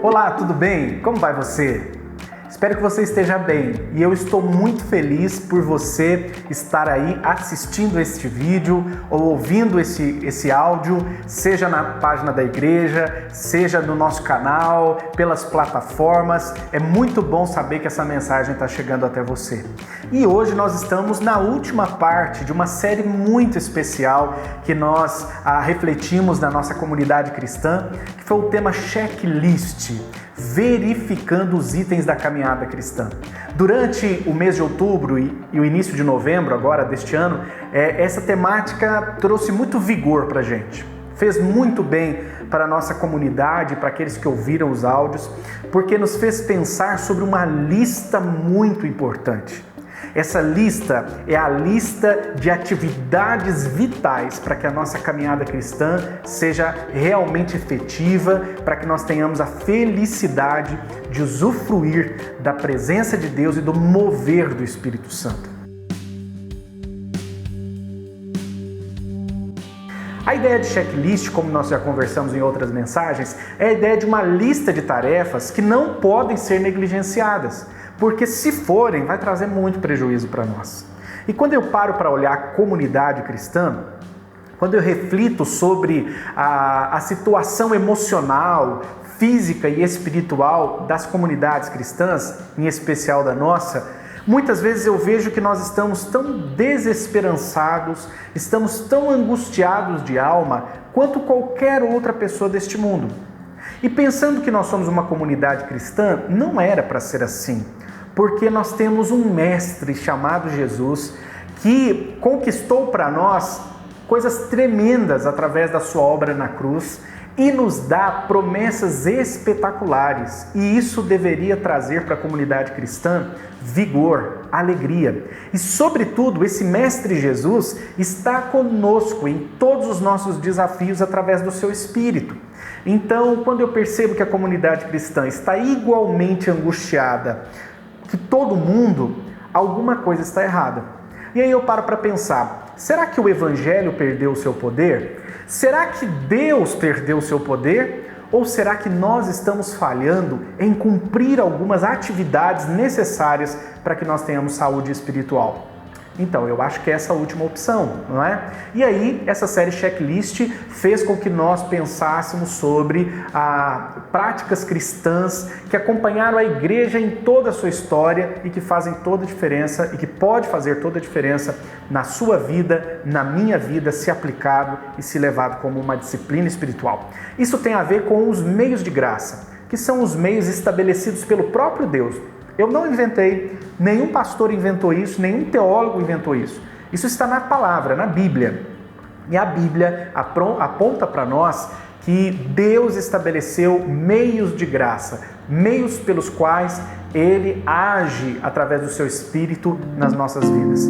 Olá, tudo bem? Como vai você? Espero que você esteja bem e eu estou muito feliz por você estar aí assistindo este vídeo ou ouvindo esse áudio, seja na página da igreja, seja no nosso canal, pelas plataformas. É muito bom saber que essa mensagem está chegando até você. E hoje nós estamos na última parte de uma série muito especial que nós refletimos na nossa comunidade cristã, que foi o tema Checklist. Verificando os itens da caminhada cristã. Durante o mês de outubro e o início de novembro agora deste ano, essa temática trouxe muito vigor para a gente. Fez muito bem para a nossa comunidade, para aqueles que ouviram os áudios, porque nos fez pensar sobre uma lista muito importante. Essa lista é a lista de atividades vitais para que a nossa caminhada cristã seja realmente efetiva, para que nós tenhamos a felicidade de usufruir da presença de Deus e do mover do Espírito Santo. A ideia de checklist, como nós já conversamos em outras mensagens, é a ideia de uma lista de tarefas que não podem ser negligenciadas. Porque se forem, vai trazer muito prejuízo para nós. E quando eu paro para olhar a comunidade cristã, quando eu reflito sobre a situação emocional, física e espiritual das comunidades cristãs, em especial da nossa, muitas vezes eu vejo que nós estamos tão desesperançados, estamos tão angustiados de alma, quanto qualquer outra pessoa deste mundo. E pensando que nós somos uma comunidade cristã, não era para ser assim. Porque nós temos um mestre chamado Jesus que conquistou para nós coisas tremendas através da sua obra na cruz e nos dá promessas espetaculares. E isso deveria trazer para a comunidade cristã vigor, alegria. E sobretudo, esse mestre Jesus está conosco em todos os nossos desafios através do seu Espírito. Então, quando eu percebo que a comunidade cristã está igualmente angustiada que todo mundo, alguma coisa está errada. E aí eu paro para pensar, será que o Evangelho perdeu o seu poder? Será que Deus perdeu o seu poder? Ou será que nós estamos falhando em cumprir algumas atividades necessárias para que nós tenhamos saúde espiritual? Então, eu acho que é essa a última opção, não é? E aí, essa série Checklist fez com que nós pensássemos sobre práticas cristãs que acompanharam a igreja em toda a sua história e que fazem toda a diferença e que pode fazer toda a diferença na sua vida, na minha vida, se aplicado e se levado como uma disciplina espiritual. Isso tem a ver com os meios de graça, que são os meios estabelecidos pelo próprio Deus. Eu não inventei, nenhum pastor inventou isso, nenhum teólogo inventou isso. Isso está na palavra, na Bíblia. E a Bíblia aponta para nós que Deus estabeleceu meios de graça, meios pelos quais Ele age através do seu Espírito nas nossas vidas.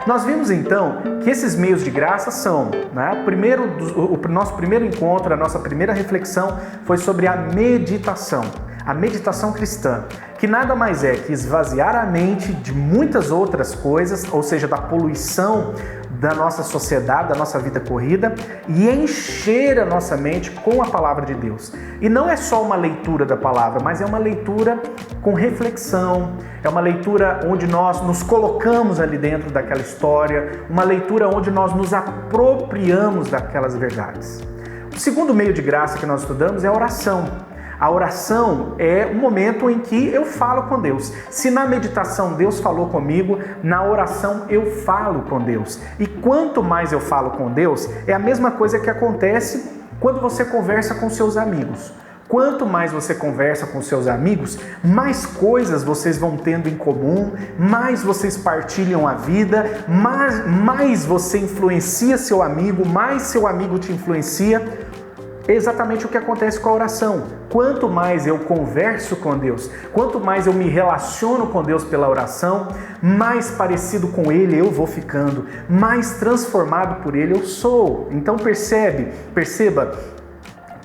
Nós vimos então que esses meios de graça são, o nosso primeiro encontro, a nossa primeira reflexão foi sobre a meditação cristã, que nada mais é que esvaziar a mente de muitas outras coisas, ou seja, da poluição da nossa sociedade, da nossa vida corrida, e encher a nossa mente com a palavra de Deus. E não é só uma leitura da palavra, mas é uma leitura com reflexão, é uma leitura onde nós nos colocamos ali dentro daquela história, uma leitura onde nós nos apropriamos daquelas verdades. O segundo meio de graça que nós estudamos é a oração. A oração é o momento em que eu falo com Deus. Se na meditação Deus falou comigo, na oração eu falo com Deus. E quanto mais eu falo com Deus, é a mesma coisa que acontece quando você conversa com seus amigos. Quanto mais você conversa com seus amigos, mais coisas vocês vão tendo em comum, mais vocês partilham a vida, mais você influencia seu amigo, mais seu amigo te influencia. É exatamente o que acontece com a oração. Quanto mais eu converso com Deus, quanto mais eu me relaciono com Deus pela oração, mais parecido com Ele eu vou ficando, mais transformado por Ele eu sou. Então perceba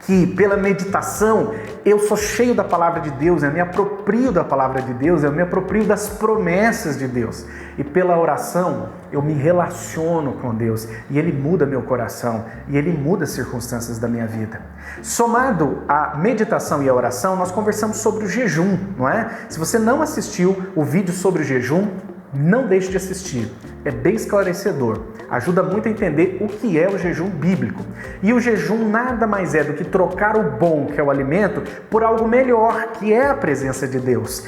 que pela meditação eu sou cheio da palavra de Deus, eu me aproprio da palavra de Deus, eu me aproprio das promessas de Deus. E pela oração eu me relaciono com Deus e Ele muda meu coração e Ele muda as circunstâncias da minha vida. Somado à meditação e à oração, nós conversamos sobre o jejum, não é? Se você não assistiu o vídeo sobre o jejum, não deixe de assistir. É bem esclarecedor. Ajuda muito a entender o que é o jejum bíblico. E o jejum nada mais é do que trocar o bom, que é o alimento, por algo melhor, que é a presença de Deus.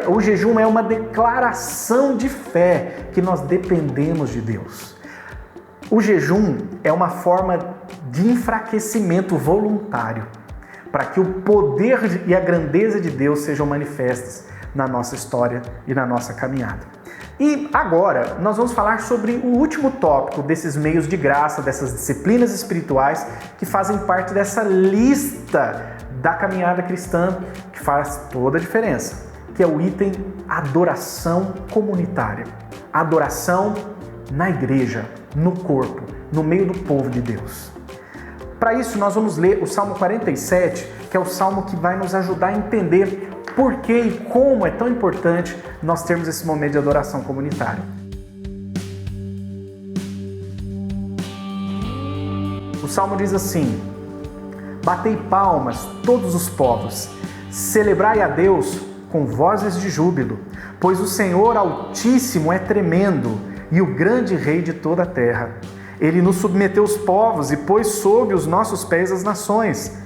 O jejum é uma declaração de fé que nós dependemos de Deus. O jejum é uma forma de enfraquecimento voluntário, para que o poder e a grandeza de Deus sejam manifestas na nossa história e na nossa caminhada. E agora nós vamos falar sobre o último tópico desses meios de graça, dessas disciplinas espirituais que fazem parte dessa lista da caminhada cristã que faz toda a diferença, que é o item adoração comunitária. Adoração na igreja, no corpo, no meio do povo de Deus. Para isso nós vamos ler o Salmo 47, que é o salmo que vai nos ajudar a entender por que e como é tão importante nós termos esse momento de adoração comunitária. O salmo diz assim: batei palmas todos os povos, celebrai a Deus com vozes de júbilo, pois o Senhor Altíssimo é tremendo e o grande Rei de toda a terra. Ele nos submeteu os povos e pôs sob os nossos pés as nações.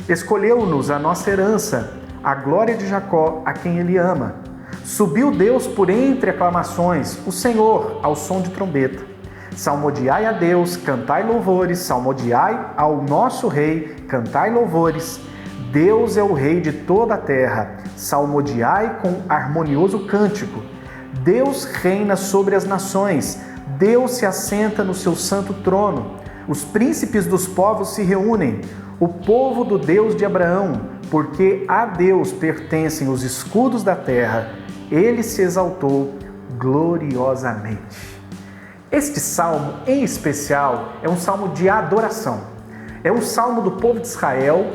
Escolheu-nos a nossa herança, a glória de Jacó, a quem Ele ama. Subiu Deus por entre aclamações, o Senhor ao som de trombeta. Salmodiai a Deus, cantai louvores, salmodiai ao nosso Rei, cantai louvores. Deus é o Rei de toda a terra, salmodiai com harmonioso cântico. Deus reina sobre as nações, Deus se assenta no seu santo trono. Os príncipes dos povos se reúnem, o povo do Deus de Abraão, porque a Deus pertencem os escudos da terra, Ele se exaltou gloriosamente. Este salmo, em especial, é um salmo de adoração. É um salmo do povo de Israel,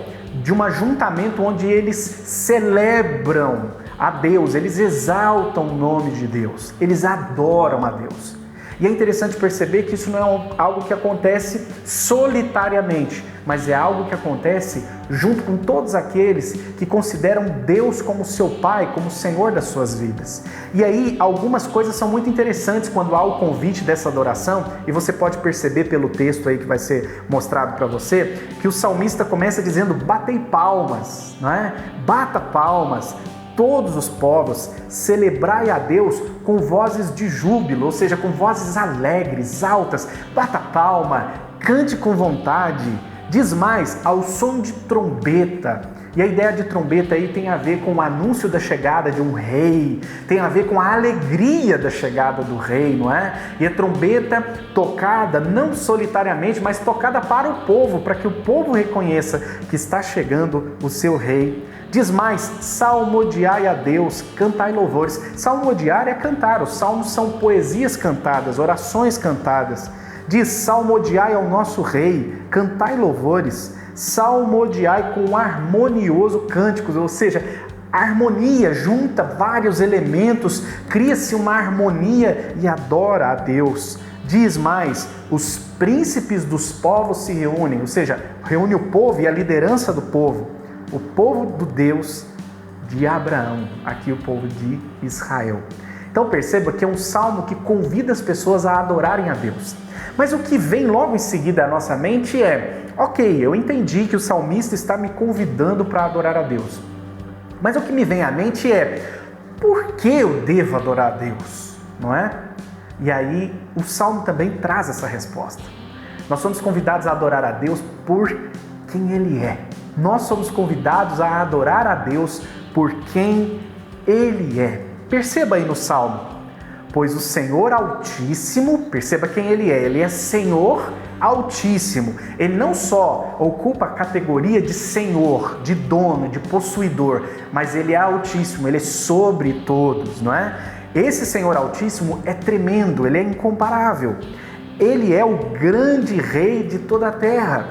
de um ajuntamento onde eles celebram a Deus, eles exaltam o nome de Deus, eles adoram a Deus. E é interessante perceber que isso não é algo que acontece solitariamente, mas é algo que acontece junto com todos aqueles que consideram Deus como seu Pai, como Senhor das suas vidas. E aí, algumas coisas são muito interessantes quando há o convite dessa adoração, e você pode perceber pelo texto aí que vai ser mostrado para você, que o salmista começa dizendo: batei palmas, não é? Bata palmas, todos os povos, celebrai a Deus com vozes de júbilo, ou seja, com vozes alegres, altas, bata palma, cante com vontade. Diz mais, ao som de trombeta. E a ideia de trombeta aí tem a ver com o anúncio da chegada de um rei, tem a ver com a alegria da chegada do rei, não é? E a trombeta tocada não solitariamente, mas tocada para o povo, para que o povo reconheça que está chegando o seu rei. Diz mais, salmodiai a Deus, cantai louvores. Salmodiar é cantar, os salmos são poesias cantadas, orações cantadas. Diz, salmodiai ao nosso Rei, cantai louvores, salmodiai com harmonioso cânticos, ou seja, a harmonia junta vários elementos, cria-se uma harmonia e adora a Deus. Diz mais, os príncipes dos povos se reúnem, ou seja, reúne o povo e a liderança do povo, o povo do Deus de Abraão, aqui o povo de Israel. Então perceba que é um salmo que convida as pessoas a adorarem a Deus. Mas o que vem logo em seguida à nossa mente é: ok, eu entendi que o salmista está me convidando para adorar a Deus. Mas o que me vem à mente é: por que eu devo adorar a Deus? Não é? E aí o salmo também traz essa resposta. Nós somos convidados a adorar a Deus por quem Ele é. Nós somos convidados a adorar a Deus por quem Ele é. Perceba aí no salmo. Pois o Senhor Altíssimo, perceba quem Ele é Senhor Altíssimo. Ele não só ocupa a categoria de Senhor, de dono, de possuidor, mas Ele é Altíssimo, Ele é sobre todos, não é? Esse Senhor Altíssimo é tremendo, Ele é incomparável. Ele é o grande Rei de toda a terra.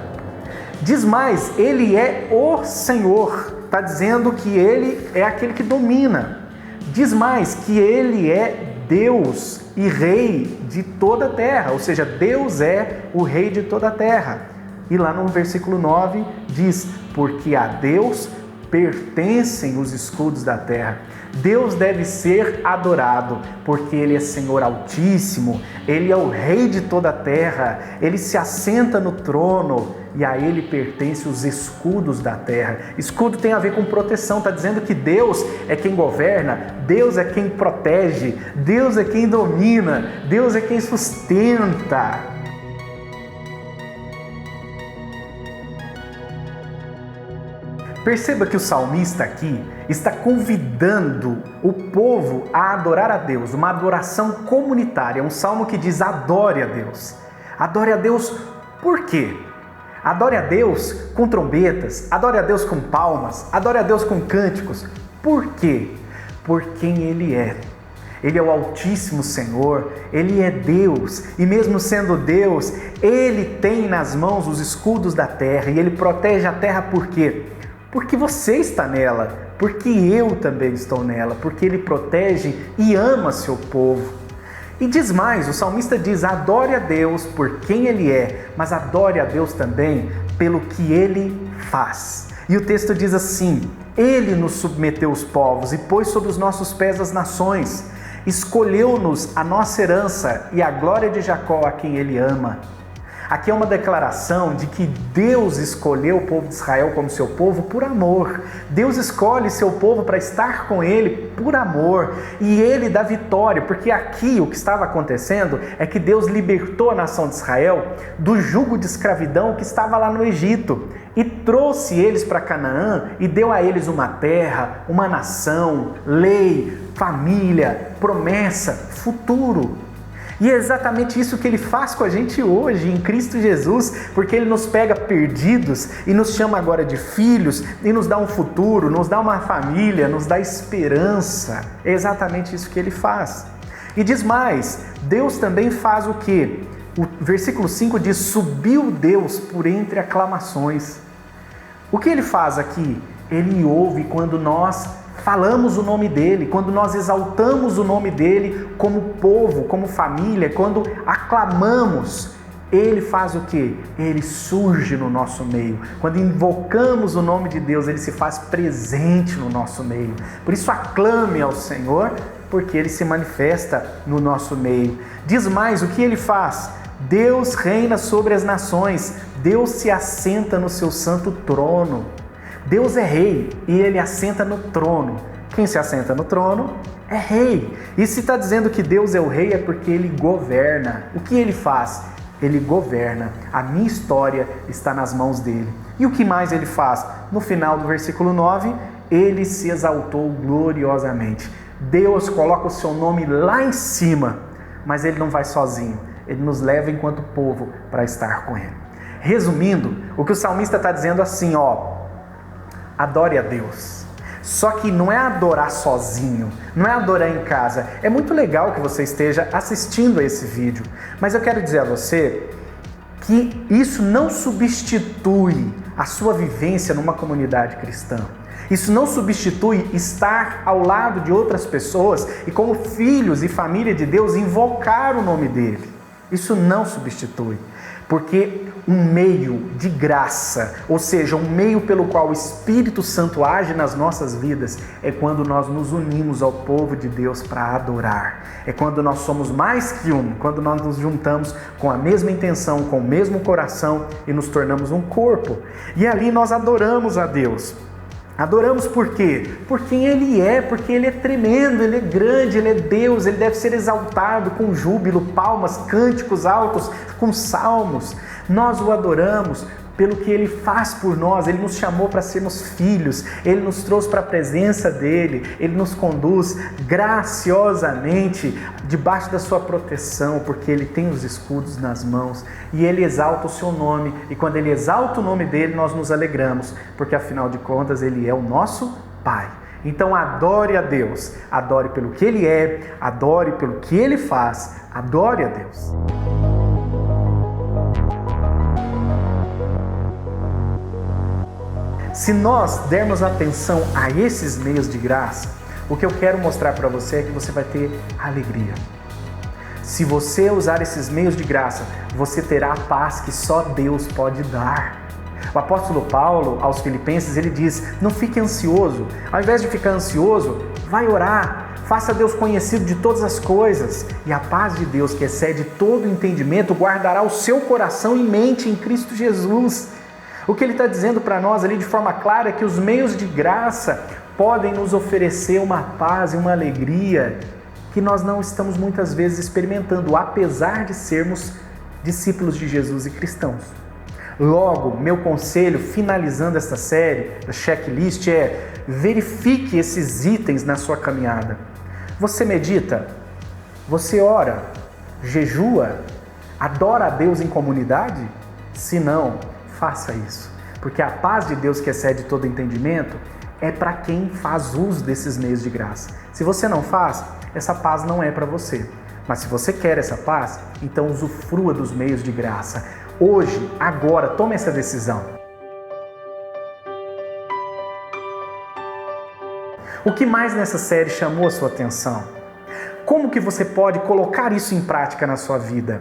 Diz mais, ele é o Senhor. Está dizendo que ele é aquele que domina. Diz mais que ele é Deus e Rei de toda a terra, ou seja, Deus é o Rei de toda a terra. E lá no versículo 9 diz, porque a Deus pertencem os escudos da terra. Deus deve ser adorado, porque Ele é Senhor Altíssimo, Ele é o Rei de toda a terra, Ele se assenta no trono e a Ele pertencem os escudos da terra. Escudo tem a ver com proteção, está dizendo que Deus é quem governa, Deus é quem protege, Deus é quem domina, Deus é quem sustenta. Perceba que o salmista aqui está convidando o povo a adorar a Deus, uma adoração comunitária, um salmo que diz adore a Deus. Adore a Deus por quê? Adore a Deus com trombetas, adore a Deus com palmas, adore a Deus com cânticos. Por quê? Por quem Ele é. Ele é o Altíssimo Senhor, Ele é Deus, e mesmo sendo Deus, Ele tem nas mãos os escudos da terra, e Ele protege a terra por quê? Porque você está nela, porque eu também estou nela, porque Ele protege e ama seu povo. E diz mais, o salmista diz, adore a Deus por quem Ele é, mas adore a Deus também pelo que Ele faz. E o texto diz assim, Ele nos submeteu os povos e pôs sob os nossos pés as nações, escolheu-nos a nossa herança e a glória de Jacó a quem Ele ama. Aqui é uma declaração de que Deus escolheu o povo de Israel como seu povo por amor. Deus escolhe seu povo para estar com Ele por amor. E Ele dá vitória, porque aqui o que estava acontecendo é que Deus libertou a nação de Israel do jugo de escravidão que estava lá no Egito. E trouxe eles para Canaã e deu a eles uma terra, uma nação, lei, família, promessa, futuro. E é exatamente isso que Ele faz com a gente hoje, em Cristo Jesus, porque Ele nos pega perdidos e nos chama agora de filhos e nos dá um futuro, nos dá uma família, nos dá esperança. É exatamente isso que Ele faz. E diz mais, Deus também faz o quê? O versículo 5 diz, subiu Deus por entre aclamações. O que Ele faz aqui? Ele ouve quando nós falamos o nome dEle, quando nós exaltamos o nome dEle como povo, como família, quando aclamamos, Ele faz o quê? Ele surge no nosso meio. Quando invocamos o nome de Deus, Ele se faz presente no nosso meio. Por isso aclame ao Senhor, porque Ele se manifesta no nosso meio. Diz mais, o que Ele faz? Deus reina sobre as nações, Deus se assenta no seu santo trono. Deus é rei e Ele assenta no trono. Quem se assenta no trono é rei. E se está dizendo que Deus é o rei é porque Ele governa. O que Ele faz? Ele governa. A minha história está nas mãos dEle. E o que mais Ele faz? No final do versículo 9, Ele se exaltou gloriosamente. Deus coloca o seu nome lá em cima, mas Ele não vai sozinho. Ele nos leva enquanto povo para estar com Ele. Resumindo, o que o salmista está dizendo assim, adore a Deus. Só que não é adorar sozinho, não é adorar em casa. É muito legal que você esteja assistindo a esse vídeo, mas eu quero dizer a você que isso não substitui a sua vivência numa comunidade cristã. Isso não substitui estar ao lado de outras pessoas e como filhos e família de Deus invocar o nome dEle. Isso não substitui. Porque um meio de graça, ou seja, um meio pelo qual o Espírito Santo age nas nossas vidas, é quando nós nos unimos ao povo de Deus para adorar. É quando nós somos mais que um, quando nós nos juntamos com a mesma intenção, com o mesmo coração e nos tornamos um corpo. E ali nós adoramos a Deus. Adoramos por quê? Por quem Ele é, porque Ele é tremendo, Ele é grande, Ele é Deus, Ele deve ser exaltado com júbilo, palmas, cânticos altos, com salmos. Nós o adoramos pelo que Ele faz por nós. Ele nos chamou para sermos filhos, Ele nos trouxe para a presença dEle, Ele nos conduz graciosamente debaixo da sua proteção, porque Ele tem os escudos nas mãos e Ele exalta o seu nome, e quando Ele exalta o nome dEle, nós nos alegramos, porque afinal de contas Ele é o nosso Pai. Então adore a Deus, adore pelo que Ele é, adore pelo que Ele faz, adore a Deus. Se nós dermos atenção a esses meios de graça, o que eu quero mostrar para você é que você vai ter alegria. Se você usar esses meios de graça, você terá a paz que só Deus pode dar. O apóstolo Paulo, aos Filipenses, ele diz: não fique ansioso. Ao invés de ficar ansioso, vai orar. Faça Deus conhecido de todas as coisas. E a paz de Deus, que excede todo entendimento, guardará o seu coração e mente em Cristo Jesus. O que ele está dizendo para nós ali de forma clara é que os meios de graça podem nos oferecer uma paz e uma alegria que nós não estamos muitas vezes experimentando, apesar de sermos discípulos de Jesus e cristãos. Logo, meu conselho, finalizando esta série, a checklist, é: verifique esses itens na sua caminhada. Você medita? Você ora? Jejua? Adora a Deus em comunidade? Se não, faça isso. Porque a paz de Deus, que excede todo entendimento, é para quem faz uso desses meios de graça. Se você não faz, essa paz não é para você. Mas se você quer essa paz, então usufrua dos meios de graça. Hoje, agora, tome essa decisão. O que mais nessa série chamou a sua atenção? Como que você pode colocar isso em prática na sua vida?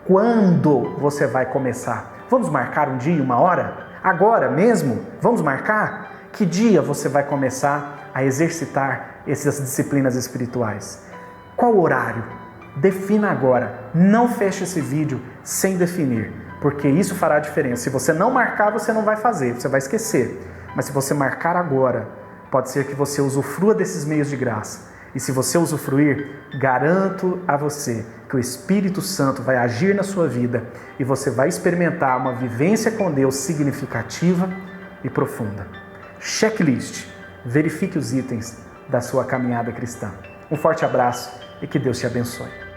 Quando você vai começar? Vamos marcar um dia, uma hora? Agora mesmo? Vamos marcar? Que dia você vai começar a exercitar essas disciplinas espirituais? Qual horário? Defina agora. Não feche esse vídeo sem definir, porque isso fará diferença. Se você não marcar, você não vai fazer, você vai esquecer. Mas se você marcar agora, pode ser que você usufrua desses meios de graça. E se você usufruir, garanto a você que o Espírito Santo vai agir na sua vida e você vai experimentar uma vivência com Deus significativa e profunda. Checklist. Verifique os itens da sua caminhada cristã. Um forte abraço e que Deus te abençoe.